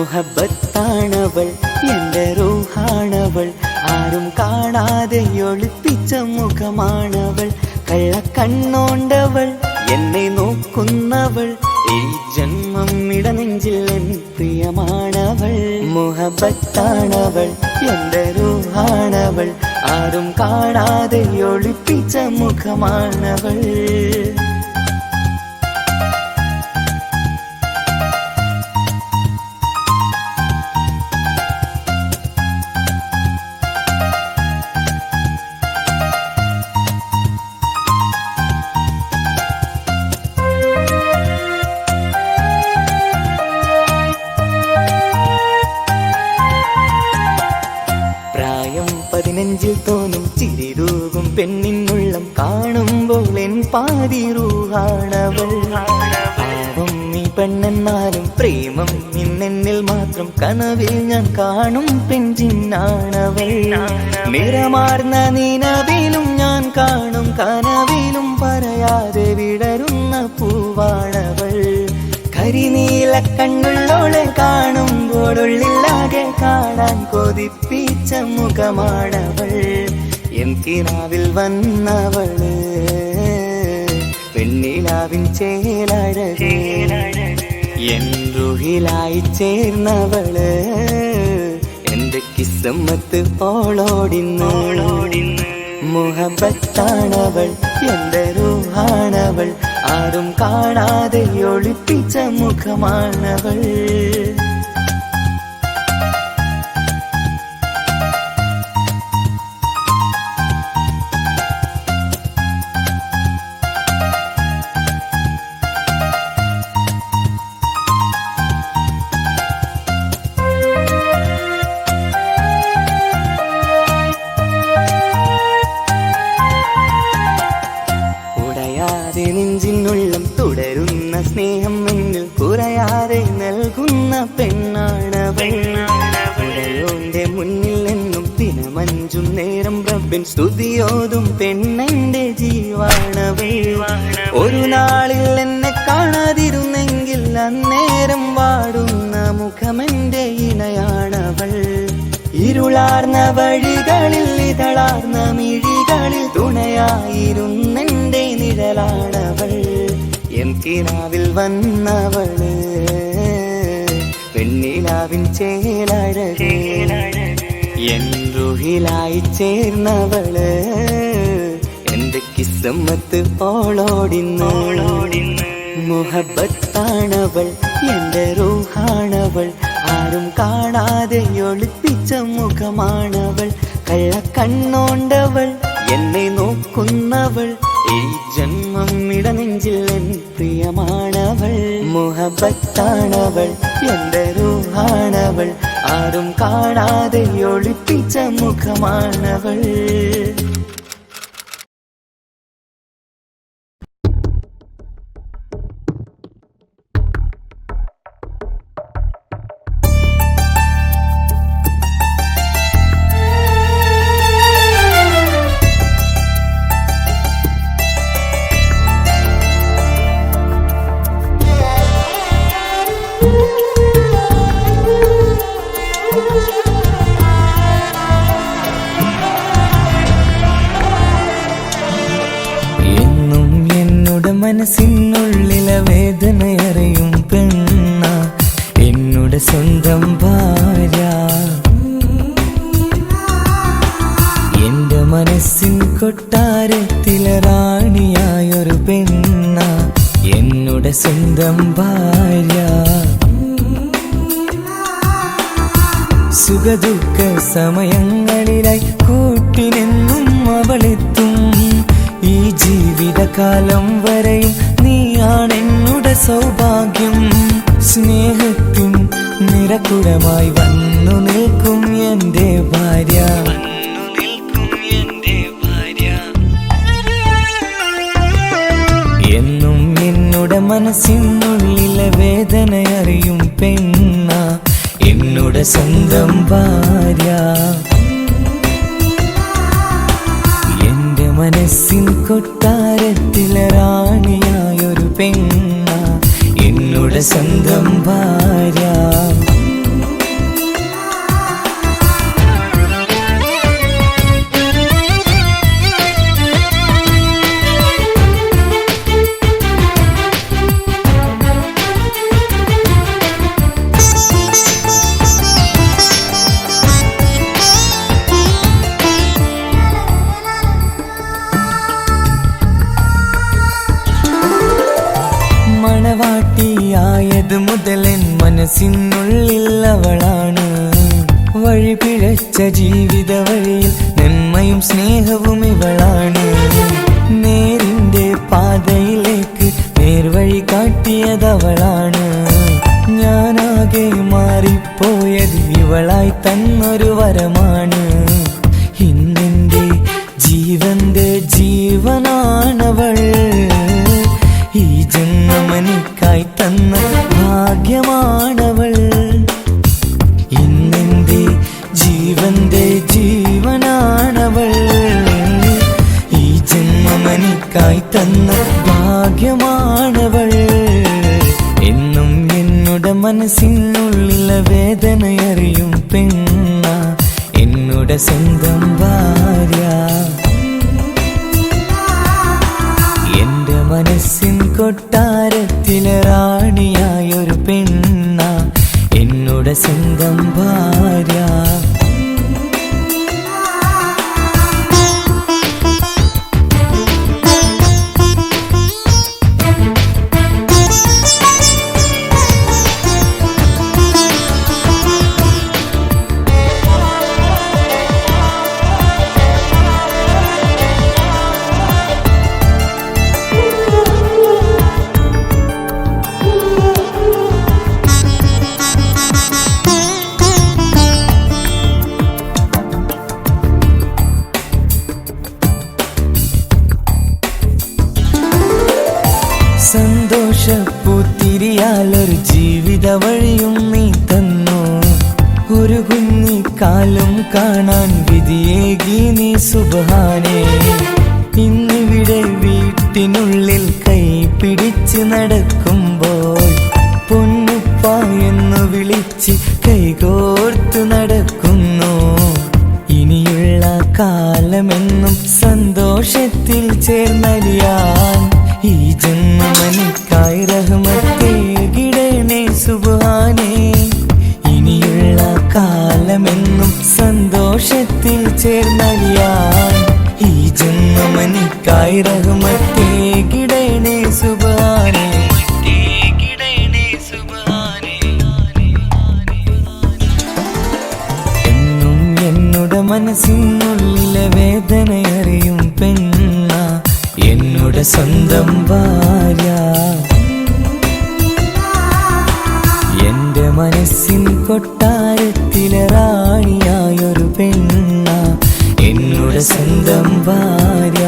മുഹബത്താണവൾ എൻ്റെ റൂഹാണവൾ ആരും കാണാതെ ഒളിപ്പിച്ച മുഖമാണവൾ കള്ളക്കണ്ണോണ്ടവൾ എന്നെ നോക്കുന്നവൾ ഈ ജന്മം ഇടനെഞ്ചിൽ എൻ പ്രിയമാണവൾ മുഹബത്താണവൾ എൻ്റെ റൂഹാണവൾ ആരും കാണാതെ ഒളിപ്പിച്ച മുഖമാണവൾ നെഞ്ചിൽ തോന്നും ചിരിതൂകും പെണ്ണിനുള്ളം കാണുമ്പോൾ എൻ പാതി റൂഹാണവൾ പാവം നീ പെണ്ണെന്നാലും പ്രേമം ഇന്നെന്നിൽ മാത്രം കനവിൽ ഞാൻ കാണും പെൺചിന്നാണവൾ നിറമാർന്ന നിലവിലും ഞാൻ കാണും കനവിലും പറയാതെ വിടരുന്ന പൂവാണവൾ കരിനീല കണ്ണുള്ളോളെ കാണുമ്പോഴുള്ളിലാകെ കാണാൻ കൊതിപ്പിച്ച മുഖമാണവൾ എൻ കിനാവിൽ വന്നവള് പെണ്ണിലാവിൻ ചേലഴകേ എൻ റുഹിലായി ചേർന്നവള് എന്റെ കിസ്സമ്മത്ത് ഓളോടിന്ന് മുഹബത്താണവൾ എൻ്റെ റൂഹാണവൾ ആരും കാണാതെ ഒളിപ്പിച്ച മുഖമാണവൾ നെഞ്ചിനുള്ളം തുടരുന്ന സ്നേഹം എന്നിൽ കുറയാതെ നൽകുന്ന പെണ്ണാണവൾ ഉടയോന്റെ മുന്നിൽ എന്നും ദിനമഞ്ചും നേരം റബ്ബിൻ സ്തുതിയോതും പെണ്ണെന്റെ ജീവാണവൾ ഒരു നാളിൽ എന്നെ കാണാതിരുന്നെങ്കിൽ അന്നേരം വാടുന്ന മുഖമെന്റെ ഇണയാണവൾ ഇരുളാർന്ന വഴികളിൽ ഇതളാർന്ന മിഴികളിൽ തുണയായിരുന്നെന്റെ നിഴലാണവൾ എൻ കിനാവിൽ വന്നവള് പെണ്ണിലാവിൻ ചേലഴകേ എൻ റുഹിലായി ചേർന്നവള് എന്റെ കിസ്സമ്മത്ത് ഓളോടിന്ന് മുഹബത്താണവൾ എൻ്റെ റൂഹാണവൾ ആരും കാണാതെ ഒളിപ്പിച്ച മുഖമാണവൾ കള്ളക്കണ്ണോണ്ടവൾ എന്നെ നോക്കുന്നവൾ ഈ ജന്മം ഇടനെഞ്ചിൽ എൻ പ്രിയമാണവൾ മുഹബത്താണവൾ എൻ്റെ റൂഹാണവൾ ആരും കാണാതെ ഒളിപ്പിച്ച മുഖമാണവൾ മനസ്സിനുള്ളിലെ വേദനയറിയും പെണ്ണ എന്നുടെ സ്വന്തം ഭാര്യ എന്റെ മനസ്സിൻ കൊട്ടാരത്തിലെ റാണിയായൊരു പെണ്ണ എന്നുടെ സ്വന്തം ഭാര്യ സുഖദുഃഖ സമയങ്ങളിലായി കൂട്ടിനെന്നും അവളെത്തും ഈ ജീവിതകാലം വരെയും നീയാണെന്നുടെ സൗഭാഗ്യം സ്നേഹത്തിൻ നിറകുടമായി വന്നു നിൽക്കും എൻ്റെ ഭാര്യ എന്നും എന്നുടെ മനസ്സിനുള്ളിലെ വേദനയറിയും പെണ്ണ എന്നുടെ സ്വന്തം ഭാര്യ മനസ്സിൻ കൊട്ടാരത്തിലെ റാണിയായൊരു പെണ്ണ എന്നുടെ സ്വന്തം ഭാര്യ മനസ്സിനുള്ളിൽ അവളാണ്. വഴി പിഴച്ച ജീവിത വഴിയിൽ നന്മയും സ്നേഹവും ഇവളാണ്. നേരിന്റെ പാതയിലേക്ക് നേർവഴി കാട്ടിയതവളാണ്. ഞാനാകെ മാറിപ്പോയത് ഇവളായി തന്നൊരു വരമാണ്. ഇന്നെന്റെ ജീവന്റെ ജീവനാണവൾ. ഈ ജന്മമെനിക്കായി തന്ന ഭാഗ്യമാണവൾ. ഇന്നെന്റെ ജീവന്റെ ജീവനാണവൾ. ഈ ജന്മമെനിക്കായി തന്ന ഭാഗ്യമാണവൾ. എന്നും എന്നുടെ മനസ്സിനുള്ളിലെ വേദനയറിയും പെണ്ണ എന്നുടെ സ്വന്തം ഭാര്യ. എന്റെ മനസ്സിൻ കൊട്ടാരത്തിലെ റാണിയായൊരു പെണ്ണ എന്നുടെ സ്വന്തം ഭാര്യ. സന്തോഷപ്പൂത്തിരിയാലൊരു ജീവിത വഴിയും നീ തന്നു. ഒരു കുഞ്ഞിക്കാലും കാണാൻ വിധിയേകി നീ സുബ്ഹാനേ. ഇന്നിവിടെ വീട്ടിനുള്ളിൽ കൈ പിടിച്ച് നടക്കുമ്പോൾ പൊന്നുപ്പ എന്ന് വിളിച്ച് കൈകോർത്ത് നടക്കുന്നു. ഇനിയുള്ള കാലമെന്നും സന്തോഷത്തിൽ ചേർന്നലിയാൻ ഈ ജന്മമെനിക്കായി റഹ്മത്തേകിടണേ സുബ്ഹാനേ. ഇനിയുള്ള കാലമെന്നും സന്തോഷത്തിൽ ചേർന്നലിയാൻ ഈ ജന്മമെനിക്കായി റഹ്മത്തേകിടണേ സുബ്ഹാനേ. എന്നും എന്നുടെ മനസ്സിനുള്ളിലെ വേദനയറിയും പെണ്ണ എന്നുടെ സ്വന്തം ഭാര്യ. എന്റെ മനസ്സിൻ കൊട്ടാരത്തിലെ റാണിയായൊരു പെണ്ണ എന്നുടെ സ്വന്തം ഭാര്യ.